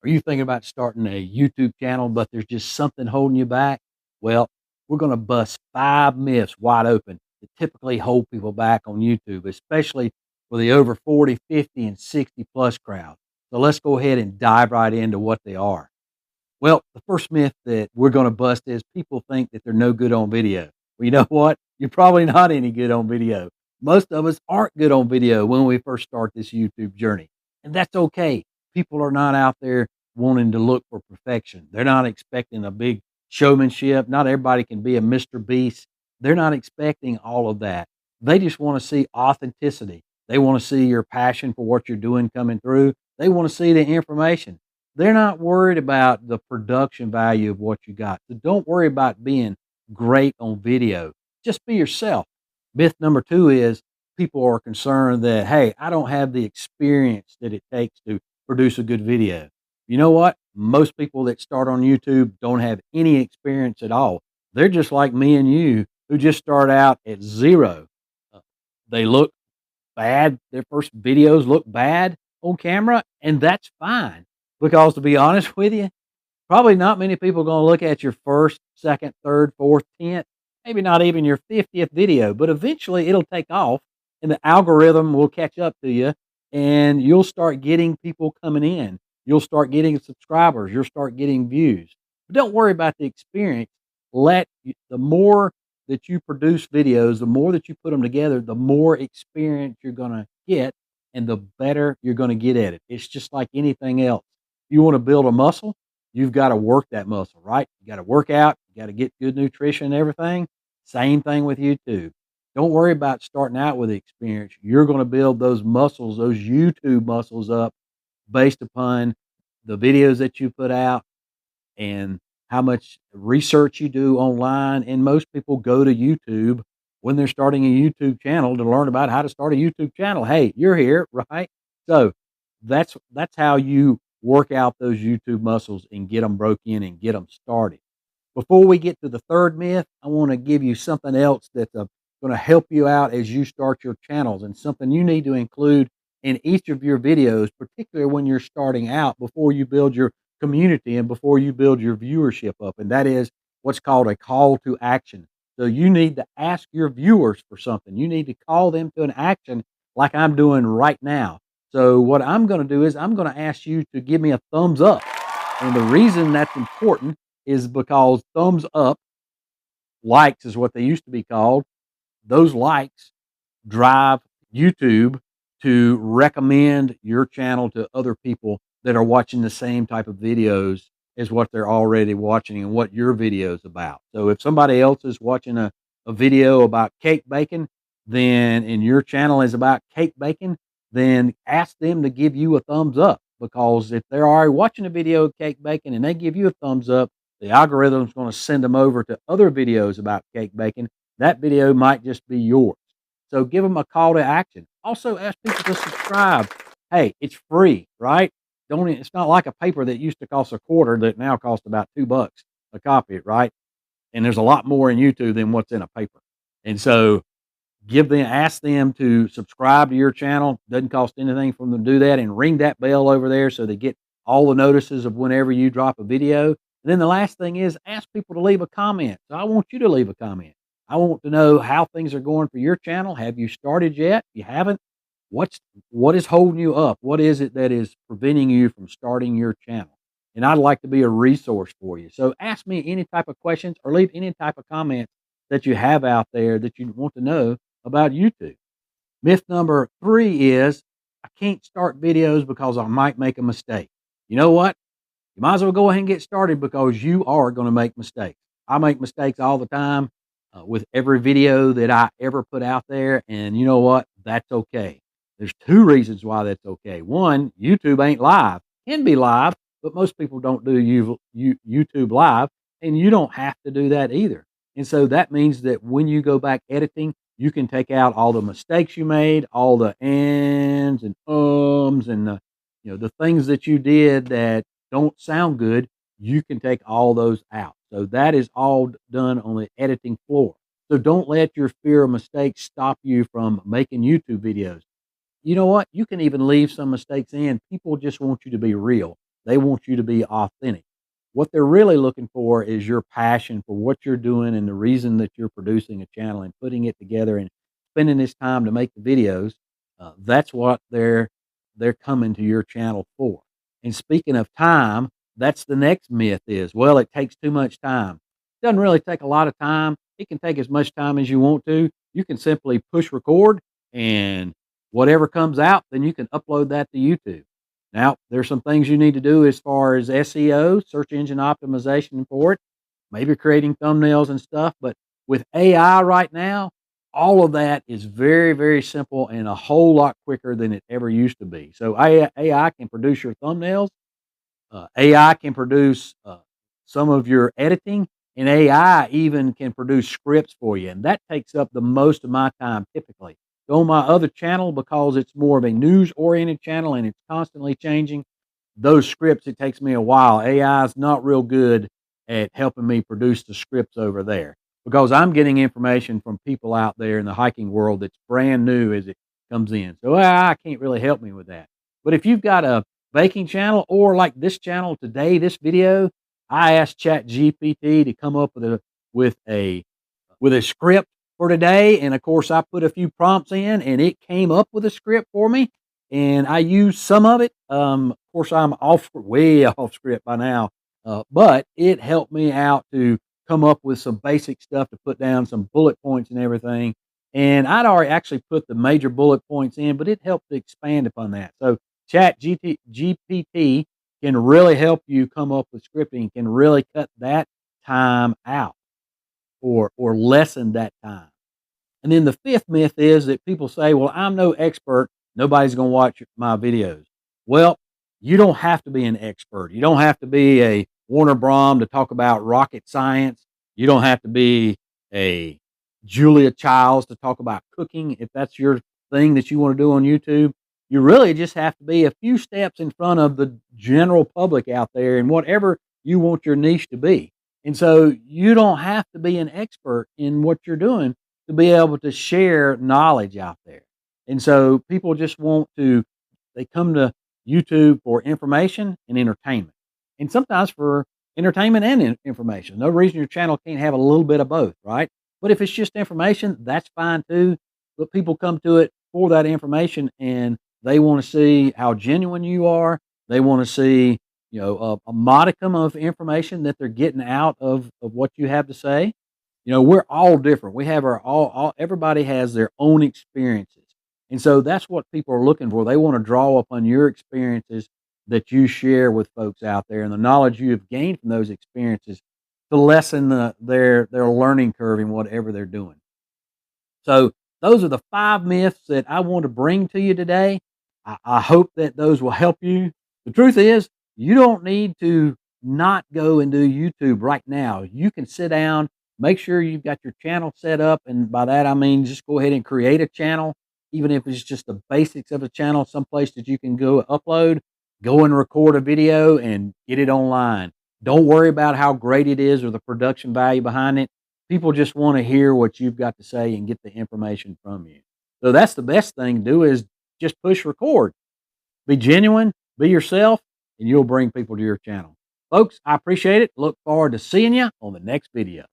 Are you thinking about starting a YouTube channel, but there's just something holding you back? Well, we're going to bust 5 myths wide open that typically hold people back on YouTube, especially for the over 40, 50, and 60 plus crowd. So let's go ahead and dive right into what they are. Well, the first myth that we're going to bust is people think that they're no good on video. Well, you know what? You're probably not any good on video. Most of us aren't good on video when we first start this YouTube journey, and that's okay. People are not out there wanting to look for perfection. They're not expecting a big showmanship. Not everybody can be a Mr. Beast. They're not expecting all of that. They just want to see authenticity. They want to see your passion for what you're doing coming through. They want to see the information. They're not worried about the production value of what you got. So don't worry about being great on video. Just be yourself. Myth number two is people are concerned that, hey, I don't have the experience that it takes to produce a good video. You know what? Most people that start on YouTube don't have any experience at all. They're just like me and you who just start out at zero. Uh, They look bad. Their first videos look bad on camera, and that's fine. Because to be honest with you, probably not many people are going to look at your first, second, third, fourth, 10th, maybe not even your 50th video, but eventually it'll take off and the algorithm will catch up to you and you'll start getting people coming in. You'll start getting subscribers. You'll start getting views. But don't worry about the experience. The more that you produce videos, the more that you put them together, the more experience you're going to get and the better you're going to get at it. It's just like anything else. You want to build a muscle, you've got to work that muscle, right? You got to work out, you got to get good nutrition and everything. Same thing with YouTube. Don't worry about starting out with the experience. You're going to build those muscles, those YouTube muscles up based upon the videos that you put out and how much research you do online. And most people go to YouTube when they're starting a YouTube channel to learn about how to start a YouTube channel. Hey, you're here, right? So that's how you work out those YouTube muscles and get them broke in and get them started. Before we get to the third myth, I want to give you something else that's going to help you out as you start your channels and something you need to include in each of your videos, particularly when you're starting out before you build your community and before you build your viewership up. And that is what's called a call to action. So you need to ask your viewers for something. You need to call them to an action like I'm doing right now. So what I'm going to do is I'm going to ask you to give me a thumbs up. And the reason that's important is because thumbs up, likes is what they used to be called. Those likes drive YouTube to recommend your channel to other people that are watching the same type of videos as what they're already watching and what your video is about. So if somebody else is watching a video about cake baking, then and your channel is about cake baking, then ask them to give you a thumbs up because if they're already watching a video of cake baking and they give you a thumbs up, the algorithm is going to send them over to other videos about cake baking. That video might just be yours. So give them a call to action. Also ask people to subscribe. Hey, it's free, right? It's not like a paper that used to cost a quarter that now costs about $2 a copy, right? And there's a lot more in YouTube than what's in a paper. And so ask them to subscribe to your channel. Doesn't cost anything for them to do that, and ring that bell over there so they get all the notices of whenever you drop a video. And then the last thing is ask people to leave a comment. So I want you to leave a comment. I want to know how things are going for your channel. Have you started yet? If you haven't, what is holding you up? What is it that is preventing you from starting your channel? And I'd like to be a resource for you. So ask me any type of questions or leave any type of comments that you have out there that you want to know about YouTube. Myth number three is I can't start videos because I might make a mistake. You know what? You might as well go ahead and get started because you are going to make mistakes. I make mistakes all the time with every video that I ever put out there. And you know what? That's okay. There's two reasons why that's okay. One, YouTube ain't live. It can be live, but most people don't do YouTube live, and you don't have to do that either. And so that means that when you go back editing, you can take out all the mistakes you made, all the ands and ums and the things that you did that don't sound good. You can take all those out. So that is all done on the editing floor. So don't let your fear of mistakes stop you from making YouTube videos. You know what? You can even leave some mistakes in. People just want you to be real. They want you to be authentic. What they're really looking for is your passion for what you're doing and the reason that you're producing a channel and putting it together and spending this time to make the videos. That's what they're coming to your channel for. And speaking of time, that's the next myth is, well, it takes too much time. It doesn't really take a lot of time. It can take as much time as you want to. You can simply push record and whatever comes out, then you can upload that to YouTube. Now, there's some things you need to do as far as SEO, search engine optimization for it, maybe creating thumbnails and stuff. But with AI right now, all of that is very, very simple and a whole lot quicker than it ever used to be. So AI can produce your thumbnails. AI can produce some of your editing, and AI even can produce scripts for you. And that takes up the most of my time typically. So on my other channel, because it's more of a news oriented channel and it's constantly changing, those scripts, it takes me a while. AI is not real good at helping me produce the scripts over there because I'm getting information from people out there in the hiking world that's brand new as it comes in. So AI can't really help me with that. But if you've got a baking channel or like this channel today, this video, I asked Chat GPT to come up with a with a script for today. And of course, I put a few prompts in and it came up with a script for me. And I used some of it. Of course, I'm way off script by now, but it helped me out to come up with some basic stuff to put down some bullet points and everything. And I'd already actually put the major bullet points in, but it helped to expand upon that. So GPT can really help you come up with scripting, can really cut that time out or lessen that time. And then the fifth myth is that people say, well, I'm no expert. Nobody's going to watch my videos. Well, you don't have to be an expert. You don't have to be a Warner Brom to talk about rocket science. You don't have to be a Julia Childs to talk about cooking. If that's your thing that you want to do on YouTube, you really just have to be a few steps in front of the general public out there in whatever you want your niche to be. And so you don't have to be an expert in what you're doing to be able to share knowledge out there. And so people just they come to YouTube for information and entertainment. And sometimes for entertainment and information. No reason your channel can't have a little bit of both, right? But if it's just information, that's fine too. But people come to it for that information and they want to see how genuine you are. They want to see, a modicum of information that they're getting out of what you have to say. We're all different. We have everybody has their own experiences. And so that's what people are looking for. They want to draw upon your experiences that you share with folks out there and the knowledge you have gained from those experiences to lessen their learning curve in whatever they're doing. So those are the 5 myths that I want to bring to you today. I hope that those will help you. The truth is, you don't need to not go and do YouTube right now. You can sit down, make sure you've got your channel set up. And by that, I mean, just go ahead and create a channel, even if it's just the basics of a channel, someplace that you can go upload, go and record a video and get it online. Don't worry about how great it is or the production value behind it. People just want to hear what you've got to say and get the information from you. So that's the best thing to do is just push record. Be genuine, be yourself, and you'll bring people to your channel. Folks, I appreciate it. Look forward to seeing you on the next video.